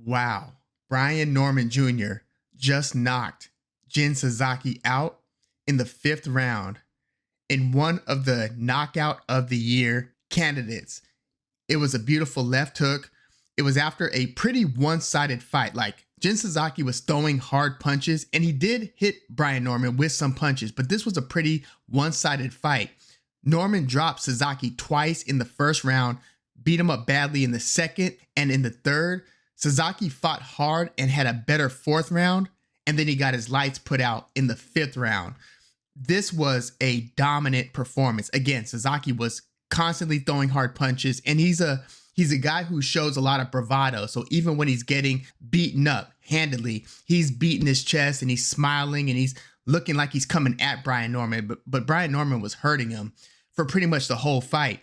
Wow. Brian Norman Jr. just knocked Jin Sasaki out in the fifth round in one of the knockout of the year candidates. It was a beautiful left hook. It was after a pretty one-sided fight. Like, Jin Sasaki was throwing hard punches, and he did hit Brian Norman with some punches, but this was a pretty one-sided fight. Norman dropped Sasaki twice in the first round, beat him up badly in the second, and in the third, Sasaki fought hard and had a better fourth round, and then he got his lights put out in the fifth round. This was a dominant performance. Again, Sasaki was constantly throwing hard punches, and he's a guy who shows a lot of bravado. So even when he's getting beaten up handedly, he's beating his chest and he's smiling and he's looking like he's coming at Brian Norman. But Brian Norman was hurting him for pretty much the whole fight.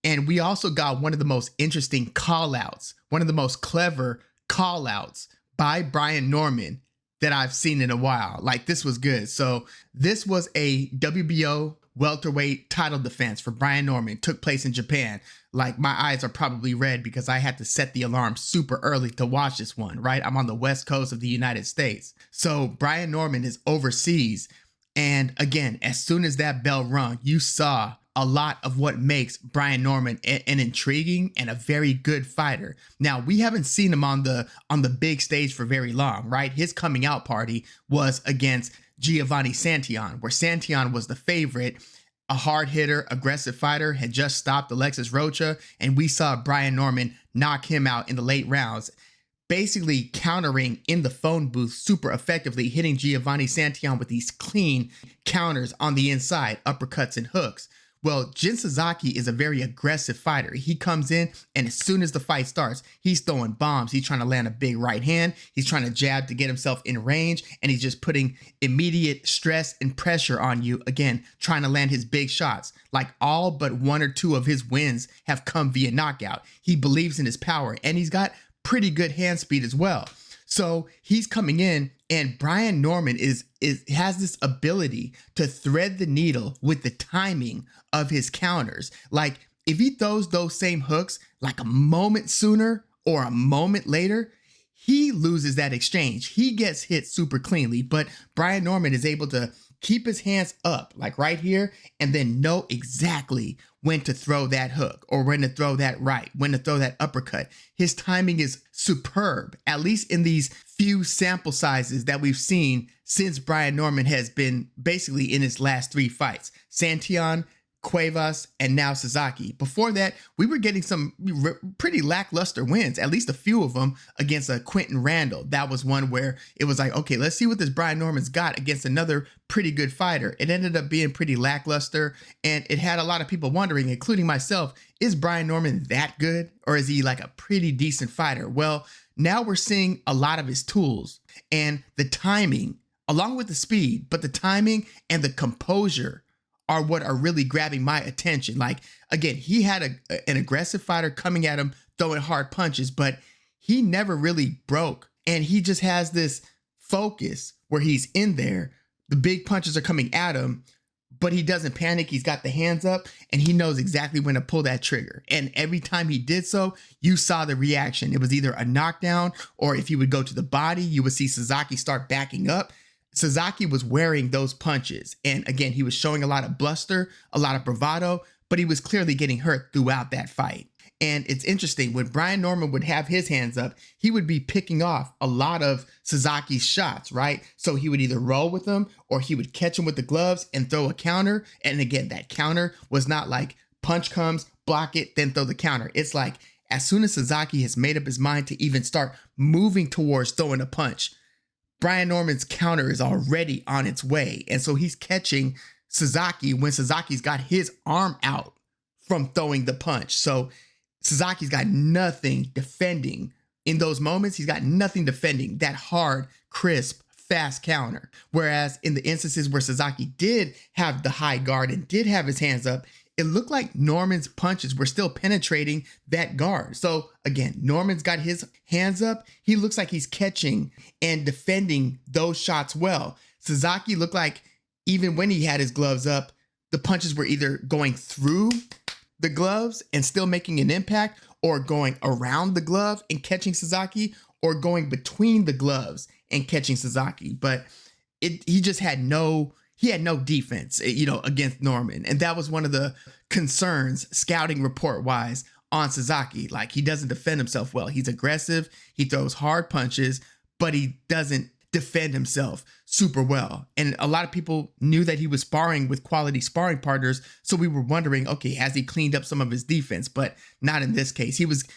And we also got one of the most interesting call outs, one of the most clever call outs by Brian Norman that I've seen in a while. Like, this was good. So this was a WBO welterweight title defense for Brian Norman. It took place in Japan. Like, my eyes are probably red because I had to set the alarm super early to watch this one, right? I'm on the West Coast of the United States. So Brian Norman is overseas. And again, as soon as that bell rung, you saw a lot of what makes Brian Norman an intriguing and a very good fighter. Now, we haven't seen him on the big stage for very long, right? His coming out party was against Giovanni Santillan, where Santillan was the favorite, a hard hitter, aggressive fighter, had just stopped Alexis Rocha, and we saw Brian Norman knock him out in the late rounds, basically countering in the phone booth super effectively, hitting Giovanni Santillan with these clean counters on the inside, uppercuts and hooks. Well, Jin Sasaki is a very aggressive fighter. He comes in, and as soon as the fight starts, he's throwing bombs. He's trying to land a big right hand. He's trying to jab to get himself in range, and he's just putting immediate stress and pressure on you, again, trying to land his big shots. Like, all but one or two of his wins have come via knockout. He believes in his power, and he's got pretty good hand speed as well. So he's coming in, and Brian Norman has this ability to thread the needle with the timing of his counters. Like, if he throws those same hooks like a moment sooner or a moment later, he loses that exchange. He gets hit super cleanly, but Brian Norman is able to keep his hands up, like right here, and then know exactly when to throw that hook or when to throw that right, when to throw that uppercut. His timing is superb, at least in these few sample sizes that we've seen since Brian Norman has been basically in his last three fights. Santillan, Cuevas, and now Sasaki. Before that, we were getting some pretty lackluster wins, at least a few of them against a Quentin Randall. That was one where it was like, okay, let's see what this Brian Norman's got against another pretty good fighter. It ended up being pretty lackluster, and it had a lot of people wondering, including myself, is Brian Norman that good, or is he like a pretty decent fighter? Well, now we're seeing a lot of his tools and the timing, along with the speed, but the timing and the composure are what are really grabbing my attention. Like, again, he had an aggressive fighter coming at him, throwing hard punches, but he never really broke. And he just has this focus where he's in there. The big punches are coming at him, but he doesn't panic. He's got the hands up, and he knows exactly when to pull that trigger. And every time he did so, you saw the reaction. It was either a knockdown, or if he would go to the body, you would see Sasaki start backing up. Sasaki was wearing those punches. And again, he was showing a lot of bluster, a lot of bravado, but he was clearly getting hurt throughout that fight. And it's interesting, when Brian Norman would have his hands up, he would be picking off a lot of Sasaki's shots, right? So he would either roll with them, or he would catch him with the gloves and throw a counter. And again, that counter was not like punch comes, block it, then throw the counter. It's like, as soon as Sasaki has made up his mind to even start moving towards throwing a punch, Brian Norman's counter is already on its way. And so he's catching Sasaki when Sasaki's got his arm out from throwing the punch. So Sasaki's got nothing defending in those moments. He's got nothing defending that hard, crisp, fast counter. Whereas in the instances where Sasaki did have the high guard and did have his hands up, it looked like Norman's punches were still penetrating that guard. So again, Norman's got his hands up. He looks like he's catching and defending those shots well. Sasaki looked like, even when he had his gloves up, the punches were either going through the gloves and still making an impact, or going around the glove and catching Sasaki, or going between the gloves and catching Sasaki. But he just had no defense, against Norman. And that was one of the concerns scouting report wise on Sasaki. Like, he doesn't defend himself well. He's aggressive. He throws hard punches, but he doesn't defend himself super well. And a lot of people knew that he was sparring with quality sparring partners. So we were wondering, okay, has he cleaned up some of his defense? But not in this case. He was,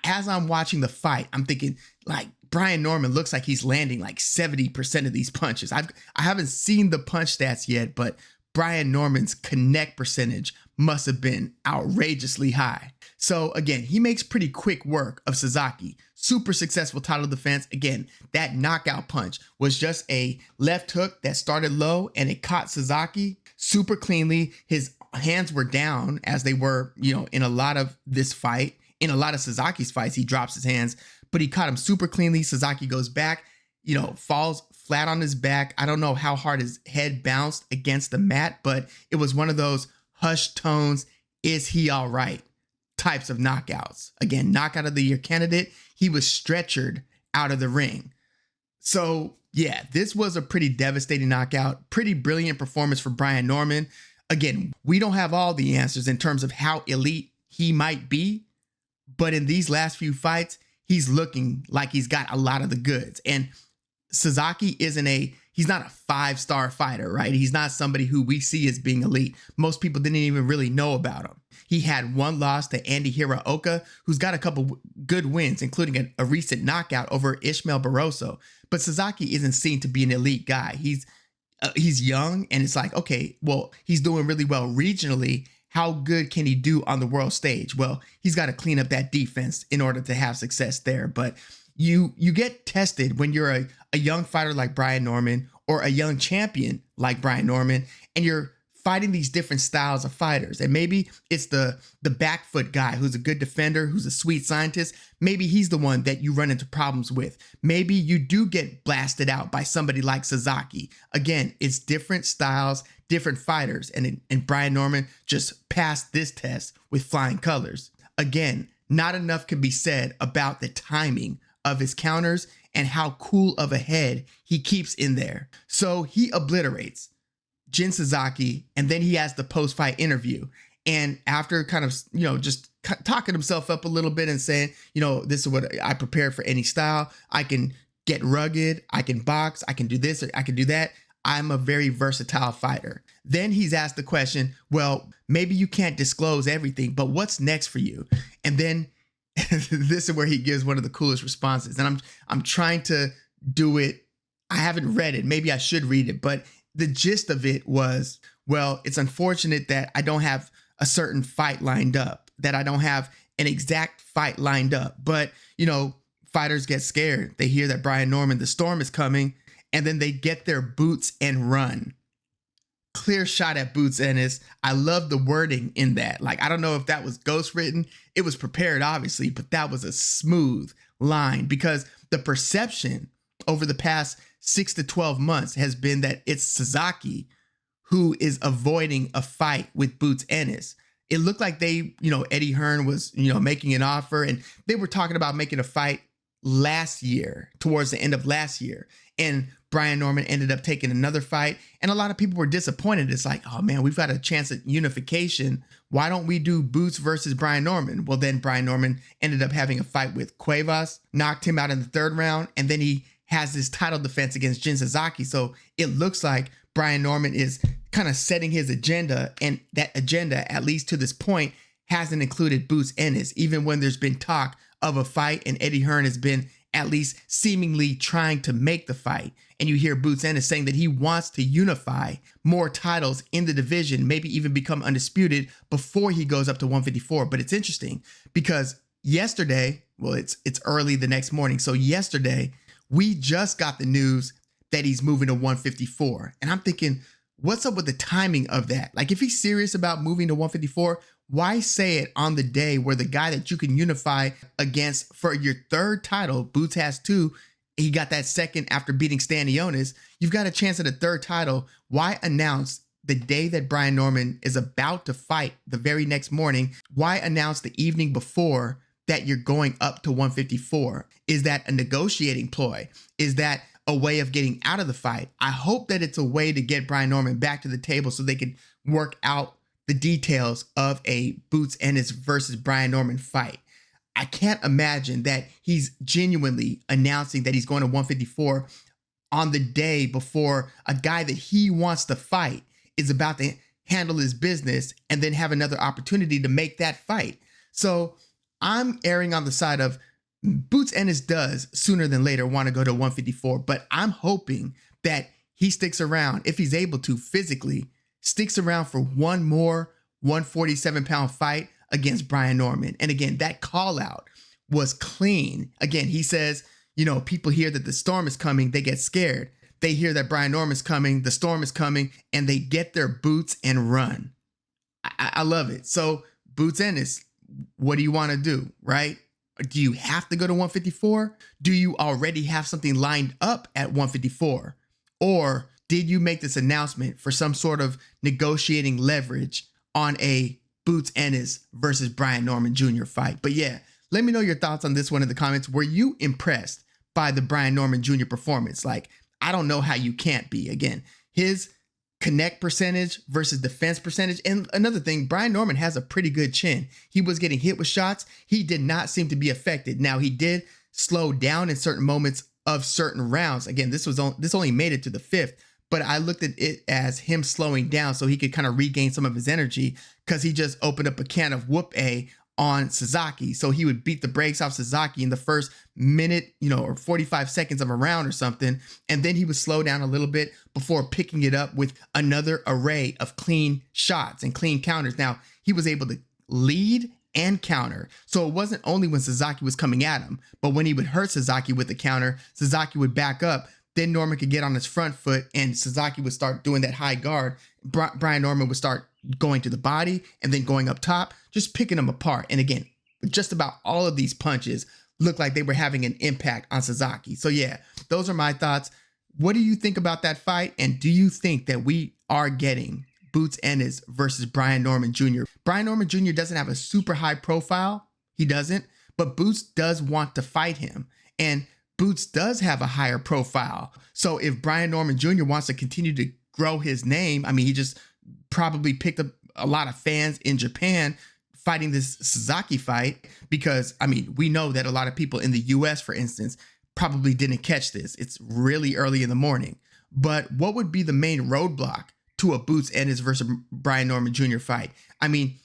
as I'm watching the fight, I'm thinking, like, Brian Norman looks like he's landing like 70% of these punches. I haven't seen the punch stats yet, but Brian Norman's connect percentage must have been outrageously high. So again, he makes pretty quick work of Sasaki. Super successful title defense. Again, that knockout punch was just a left hook that started low and it caught Sasaki super cleanly. His hands were down, as they were, in a lot of this fight. In a lot of Sasaki's fights, he drops his hands, but he caught him super cleanly. Sasaki goes back, falls flat on his back. I don't know how hard his head bounced against the mat, but it was one of those hushed tones, is he all right types of knockouts. Again, knockout of the year candidate. He was stretchered out of the ring. So yeah, this was a pretty devastating knockout. Pretty brilliant performance for Brian Norman. Again, we don't have all the answers in terms of how elite he might be, but in these last few fights, he's looking like he's got a lot of the goods. And Sasaki he's not a 5-star fighter, right? He's not somebody who we see as being elite. Most people didn't even really know about him. He had one loss to Andy Hiraoka, who's got a couple good wins, including a recent knockout over Ishmael Barroso. But Sasaki isn't seen to be an elite guy. He's young, and it's like, okay, well, he's doing really well regionally. How good can he do on the world stage? Well, he's got to clean up that defense in order to have success there. But you get tested when you're a young fighter like Brian Norman, or a young champion like Brian Norman, and you're fighting these different styles of fighters. And maybe it's the back foot guy who's a good defender, who's a sweet scientist. Maybe he's the one that you run into problems with. Maybe you do get blasted out by somebody like Sasaki. Again, it's different styles, different fighters. And Brian Norman just passed this test with flying colors. Again, not enough can be said about the timing of his counters and how cool of a head he keeps in there. So he obliterates Jin Sasaki, and then he has the post-fight interview. And after kind of, just talking himself up a little bit and saying, this is what I prepared for any style. I can get rugged. I can box. I can do this. Or I can do that. I'm a very versatile fighter. Then he's asked the question, well, maybe you can't disclose everything, but what's next for you? And then this is where he gives one of the coolest responses. And I'm trying to do it. I haven't read it. Maybe I should read it, but the gist of it was, well, it's unfortunate that I don't have a certain fight lined up, that I don't have an exact fight lined up. But, fighters get scared. They hear that Brian Norman, the storm is coming, and then they get their boots and run. Clear shot at Boots Ennis. I love the wording in that. Like, I don't know if that was ghost written. It was prepared, obviously, but that was a smooth line, because the perception over the past 6 to 12 months has been that it's Sasaki who is avoiding a fight with Boots Ennis. It looked like Eddie Hearn was, making an offer, and they were talking about making a fight last year, towards the end of last year. And Brian Norman ended up taking another fight, and a lot of people were disappointed. It's like, oh man, we've got a chance at unification. Why don't we do Boots versus Brian Norman? Well, then Brian Norman ended up having a fight with Cuevas, knocked him out in the 3rd round, and then he has this title defense against Jin Sasaki. So it looks like Brian Norman is kind of setting his agenda, and that agenda, at least to this point, hasn't included Boots Ennis, even when there's been talk of a fight and Eddie Hearn has been at least seemingly trying to make the fight. And you hear Boots Ennis saying that he wants to unify more titles in the division, maybe even become undisputed before he goes up to 154. But it's interesting because yesterday, well, it's early the next morning. So yesterday, we just got the news that he's moving to 154. And I'm thinking, what's up with the timing of that? Like, if he's serious about moving to 154, why say it on the day where the guy that you can unify against for your 3rd title, Boots has 2, he got that 2nd after beating Stanionis, you've got a chance at a 3rd title. Why announce the day that Brian Norman is about to fight the very next morning? Why announce the evening before that you're going up to 154? Is that a negotiating ploy? Is that a way of getting out of the fight? I hope that it's a way to get Brian Norman back to the table so they could work out the details of a Boots Ennis versus Brian Norman fight. I can't imagine that he's genuinely announcing that he's going to 154 on the day before a guy that he wants to fight is about to handle his business and then have another opportunity to make that fight. So I'm erring on the side of Boots Ennis does sooner than later want to go to 154, but I'm hoping that he sticks around, if he's able to physically, sticks around for one more 147-pound fight against Brian Norman. And again, that call out was clean. Again, he says, you know, people hear that the storm is coming, they get scared. They hear that Brian Norman's coming, the storm is coming, and they get their boots and run. I love it. So Boots Ennis, what do you want to do, right? Do you have to go to 154? Do you already have something lined up at 154? Or did you make this announcement for some sort of negotiating leverage on a Boots Ennis versus Brian Norman Jr. fight? But yeah, let me know your thoughts on this one in the comments. Were you impressed by the Brian Norman Jr. performance? Like, I don't know how you can't be. Again, his connect percentage versus defense percentage. And another thing, Brian Norman has a pretty good chin. He was getting hit with shots. He did not seem to be affected. Now, he did slow down in certain moments of certain rounds. Again, this only made it to the 5th, but I looked at it as him slowing down so he could kind of regain some of his energy, because he just opened up a can of whoop-a on Sasaki. So he would beat the brakes off Sasaki in the first minute, or 45 seconds of a round or something. And then he would slow down a little bit before picking it up with another array of clean shots and clean counters. Now, he was able to lead and counter. So it wasn't only when Sasaki was coming at him, but when he would hurt Sasaki with the counter, Sasaki would back up. Then Norman could get on his front foot and Sasaki would start doing that high guard. Brian Norman would start going to the body and then going up top, just picking them apart. And again, just about all of these punches looked like they were having an impact on Sasaki. So yeah, those are my thoughts. What do you think about that fight? And do you think that we are getting Boots Ennis versus Brian Norman Jr.? Brian Norman Jr. doesn't have a super high profile. He doesn't, but Boots does want to fight him. And Boots does have a higher profile. So if Brian Norman Jr. wants to continue to grow his name, I mean, he just probably picked up a lot of fans in Japan fighting this Sasaki fight, because, I mean, we know that a lot of people in the US, for instance, probably didn't catch this. It's really early in the morning. But what would be the main roadblock to a Boots Ennis versus Brian Norman Jr. fight? I mean,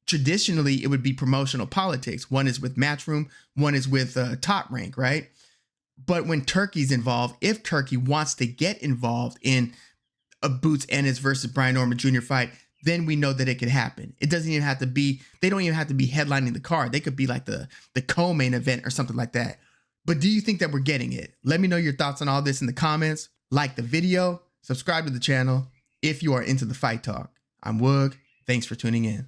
traditionally, it would be promotional politics. One is with Matchroom, one is with Top Rank, right? But when Turkey's involved, if Turkey wants to get involved in a Boots Ennis versus Brian Norman Jr. fight, then we know that it could happen. It doesn't even have to be, they don't even have to be headlining the card. They could be like the co-main event or something like that. But do you think that we're getting it? Let me know your thoughts on all this in the comments. Like the video, subscribe to the channel if you are into the fight talk. I'm Woog. Thanks for tuning in.